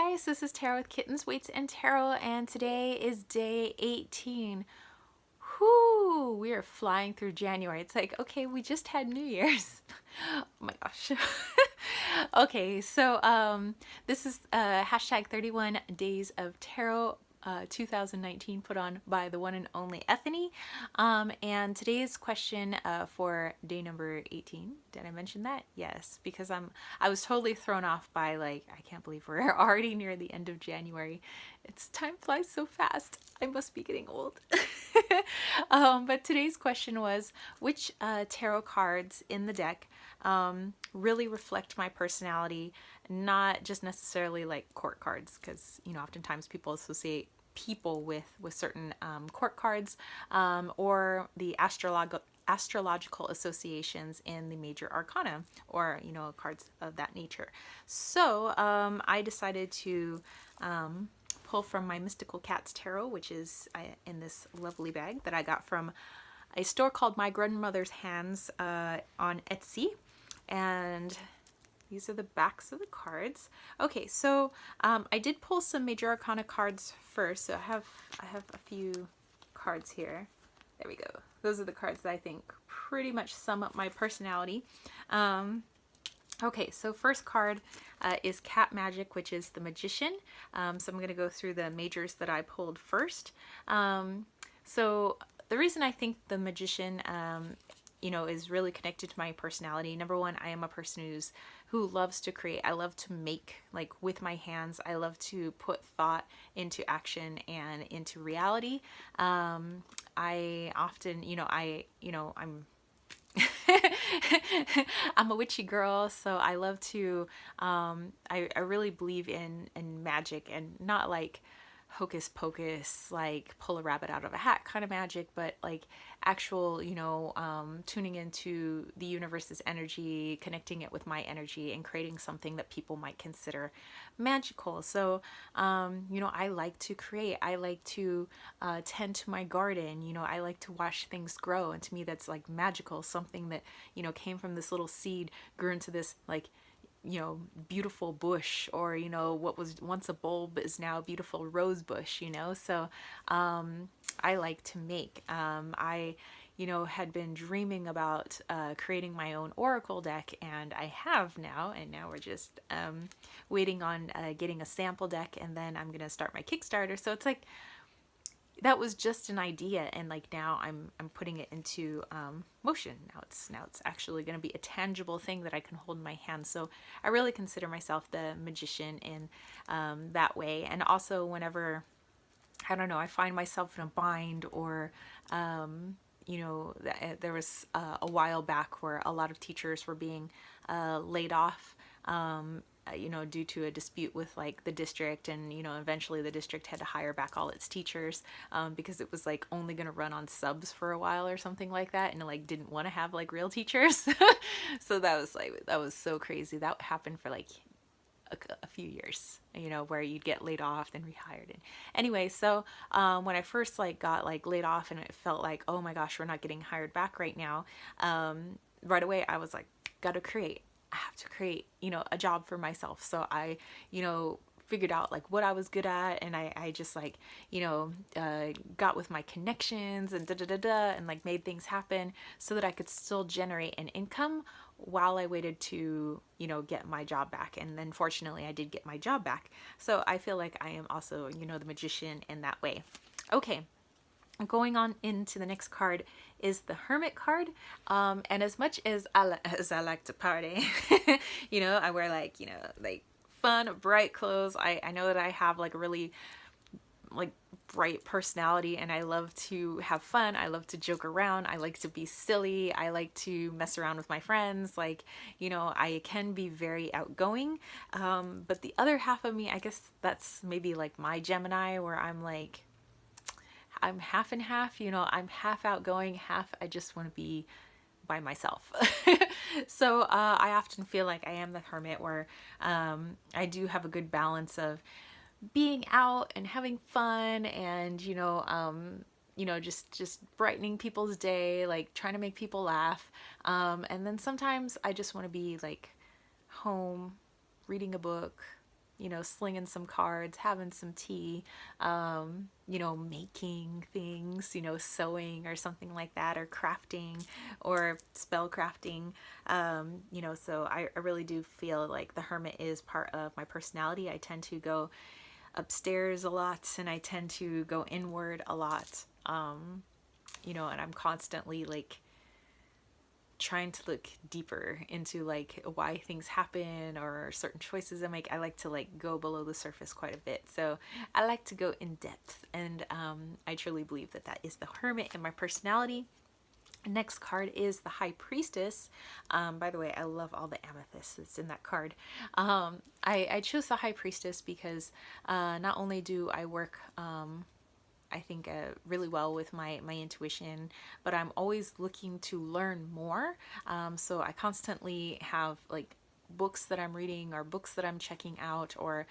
guys, this is Tarot with Kittens, Weights, and Tarot, and today is day 18. Whoo! We are flying through January. It's like, okay, we just had New Year's. Oh my gosh. Okay, so this is hashtag 31 Days of Tarot 2019 put on by the one and only Ethany. And today's question for day number 18. Did I mention that? Yes, because I was totally thrown off by, like, I can't believe we're already near the end of January. Time flies so fast. I must be getting old. But today's question was, which tarot cards in the deck really reflect my personality, not just necessarily like court cards, because oftentimes people associate people with certain court cards, or the astrological associations in the major arcana, or cards of that nature. So I decided to pull from my Mystical Cats Tarot, which is in this lovely bag that I got from a store called My Grandmother's Hands on Etsy. And these are the backs of the cards. Okay, so I did pull some major arcana cards first. So I have a few cards here. There we go. Those are the cards that I think pretty much sum up my personality. Okay, so first card is Cat Magic, which is the Magician. So I'm going to go through the majors that I pulled first. So the reason I think the Magician is really connected to my personality. Number one, I am a person who loves to create. I love to make, like, with my hands. I love to put thought into action and into reality. I often, I'm I'm a witchy girl, so I love to, I really believe in magic, and not like hocus pocus, like pull a rabbit out of a hat kind of magic, but like actual, tuning into the universe's energy, connecting it with my energy, and creating something that people might consider magical. So, I like to create. I like to tend to my garden. I like to watch things grow. And to me, that's like magical. Something that, came from this little seed, grew into this, like, beautiful bush, or what was once a bulb is now a beautiful rose bush. So I like to make. I had been dreaming about creating my own oracle deck, and I have now, and now we're just waiting on getting a sample deck, and then I'm gonna start my Kickstarter. So it's like, that was just an idea, and like now I'm putting it into motion. Now it's actually going to be a tangible thing that I can hold in my hand. So I really consider myself the magician in that way. And also, whenever, I don't know, I find myself in a bind, or there was a while back where a lot of teachers were being laid off, due to a dispute with like the district, and eventually the district had to hire back all its teachers, because it was like only going to run on subs for a while or something like that, and it like didn't want to have like real teachers. So that was so crazy. That happened for like a few years, where you'd get laid off then rehired. And anyway, so when I first like got like laid off, and it felt like, oh my gosh, we're not getting hired back right now, right away I was like, gotta create. I have to create, a job for myself. So I, figured out like what I was good at, and I just like, got with my connections and and like made things happen so that I could still generate an income while I waited to, get my job back. And then fortunately I did get my job back. So I feel like I am also, the magician in that way. Okay. Going on into the next card is the Hermit card. And as much as I like to party, I wear like, like fun, bright clothes. I know that I have like a really like bright personality, and I love to have fun. I love to joke around. I like to be silly. I like to mess around with my friends. Like, I can be very outgoing. But the other half of me, I guess that's maybe like my Gemini, where I'm half and half. I'm half outgoing, half I just want to be by myself. So I often feel like I am the hermit, where I do have a good balance of being out and having fun, and just brightening people's day, like trying to make people laugh, and then sometimes I just want to be like home reading a book, you know, slinging some cards, having some tea, you know, making things, you know, sewing or something like that, or crafting or spell crafting. You know, so I really do feel like the hermit is part of my personality. I tend to go upstairs a lot, and I tend to go inward a lot. You know, and I'm constantly like trying to look deeper into like why things happen or certain choices I make. I like to like go below the surface quite a bit. So I like to go in depth, and I truly believe that that is the hermit in my personality. Next card is the High Priestess. By the way, I love all the amethyst that's in that card. I chose the High Priestess because not only do I work I think really well with my intuition, but I'm always looking to learn more. So I constantly have like books that I'm reading or books that I'm checking out, or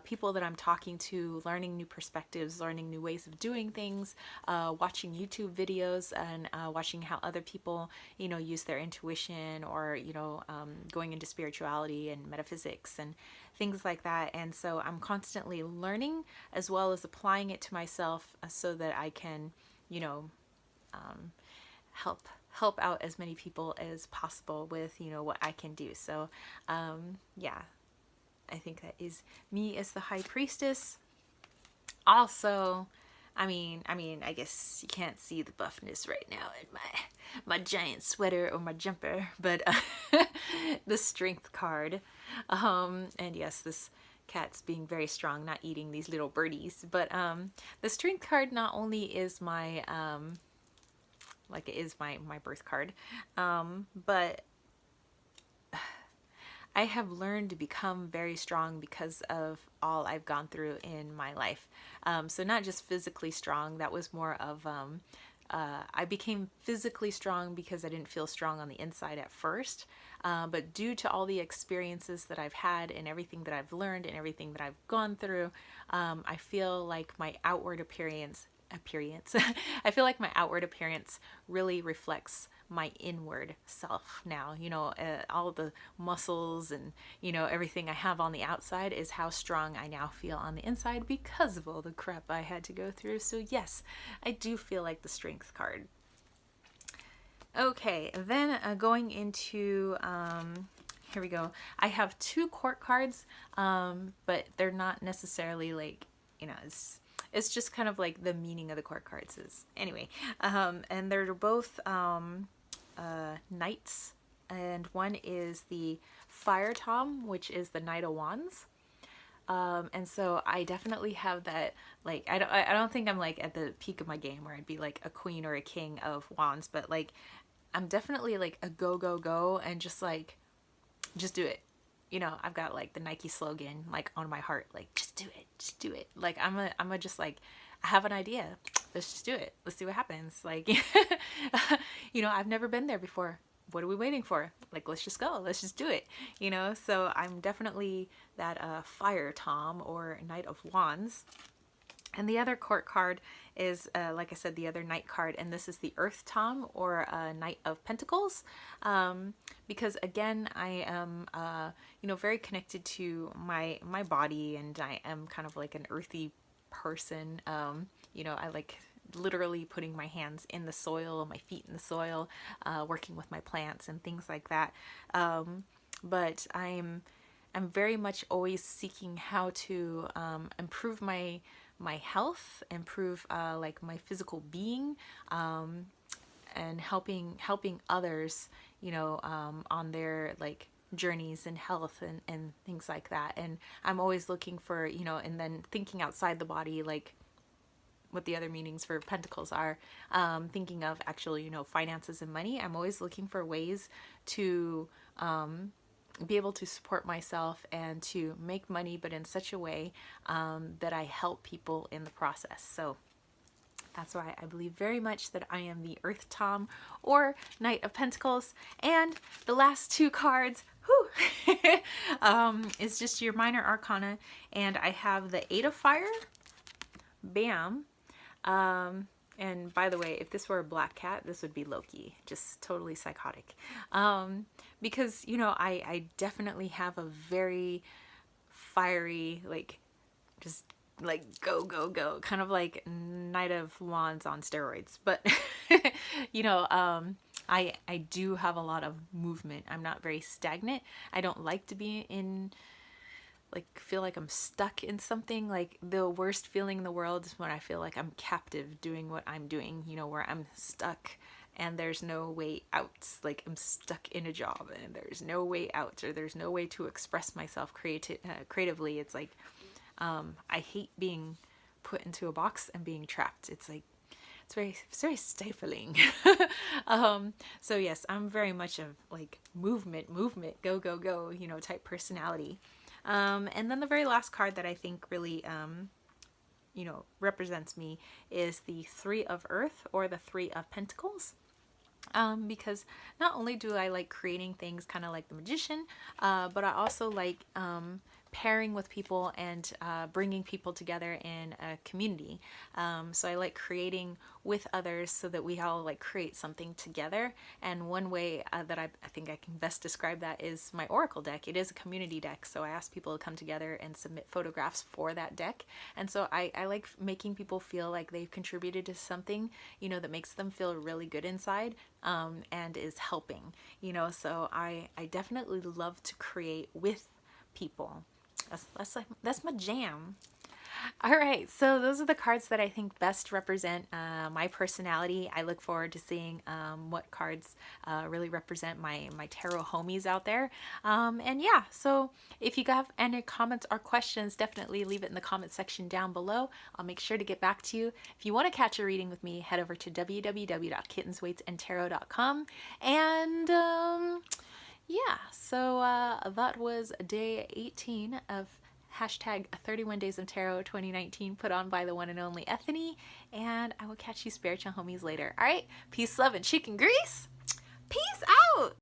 people that I'm talking to, learning new perspectives, learning new ways of doing things, watching YouTube videos, and watching how other people, you know, use their intuition, or, you know, going into spirituality and metaphysics and things like that. And so I'm constantly learning as well as applying it to myself so that I can, you know, help out as many people as possible with, you know, what I can do. So yeah, I think that is me as the High Priestess. Also, I guess you can't see the buffness right now in my giant sweater or my jumper, but the Strength card. And yes, this cat's being very strong, not eating these little birdies. But the Strength card not only is my like it is my birth card, but I have learned to become very strong because of all I've gone through in my life. So not just physically strong, that was more of, I became physically strong because I didn't feel strong on the inside at first. But due to all the experiences that I've had and everything that I've learned and everything that I've gone through, I feel like my outward appearance I feel like my outward appearance really reflects my inward self now. You know, all the muscles and, you know, everything I have on the outside is how strong I now feel on the inside because of all the crap I had to go through. So yes, I do feel like the Strength card. Okay, then going into here we go. I have two court cards, but they're not necessarily like, you know, it's just kind of like the meaning of the court cards is. Anyway, and they're both knights, and one is the Fire Tom, which is the Knight of Wands. And so I definitely have that, like, I don't think I'm like at the peak of my game where I'd be like a queen or a king of wands, but like I'm definitely like a go, go, go, and just like, just do it. You know, I've got like the Nike slogan like on my heart, like just do it, just do it. Like I'm a just like, I have an idea, let's just do it, let's see what happens. Like you know, I've never been there before, what are we waiting for? Like, let's just go, let's just do it, you know. So I'm definitely that Fire Tom or Knight of Wands. And the other court card is, like I said, the other Knight card, and this is the Earth Tom or Knight of Pentacles, because again, I am, you know, very connected to my body, and I am kind of like an earthy person. You know, I like literally putting my hands in the soil, my feet in the soil, working with my plants and things like that. But I'm very much always seeking how to improve my health, improve like my physical being, and helping others, you know, on their like journeys and health and things like that. And I'm always looking for, you know, and then thinking outside the body, like what the other meanings for pentacles are, thinking of actually, you know, finances and money. I'm always looking for ways to be able to support myself and to make money, but in such a way that I help people in the process. So that's why I believe very much that I am the Earth Tom or Knight of Pentacles. And the last two cards, is just your minor arcana, and I have the Eight of Fire, bam. And by the way, if this were a black cat, this would be Loki, just totally psychotic. Because, you know, I definitely have a very fiery, like just like go go go, kind of like Knight of Wands on steroids. But you know, I do have a lot of movement. I'm not very stagnant. I don't like to be in, like, feel like I'm stuck in something. Like, the worst feeling in the world is when I feel like I'm captive doing what I'm doing, you know, where I'm stuck and there's no way out. Like, I'm stuck in a job and there's no way out, or there's no way to express myself creatively. It's like, I hate being put into a box and being trapped. It's like, it's very stifling. So yes, I'm very much of like movement, go, go, go, you know, type personality. And then the very last card that I think really, you know, represents me is the Three of Earth, or the Three of Pentacles. Because not only do I like creating things kind of like the magician, but I also like pairing with people and bringing people together in a community. So I like creating with others so that we all like create something together. And one way that I think I can best describe that is my Oracle deck. It is a community deck, so I ask people to come together and submit photographs for that deck. And so I like making people feel like they've contributed to something, you know, that makes them feel really good inside, and is helping, you know. So I definitely love to create with people. That's my jam. All right, so those are the cards that I think best represent my personality. I look forward to seeing what cards really represent my tarot homies out there. And yeah, so if you have any comments or questions, definitely leave it in the comment section down below. I'll make sure to get back to you. If you want to catch a reading with me, head over to www.kittenswaitsandtarot.com. And yeah, so that was day 18 of hashtag 31 Days of Tarot 2019, put on by the one and only Ethany. And I will catch you spiritual homies later. All right, peace, love, and chicken grease. Peace out.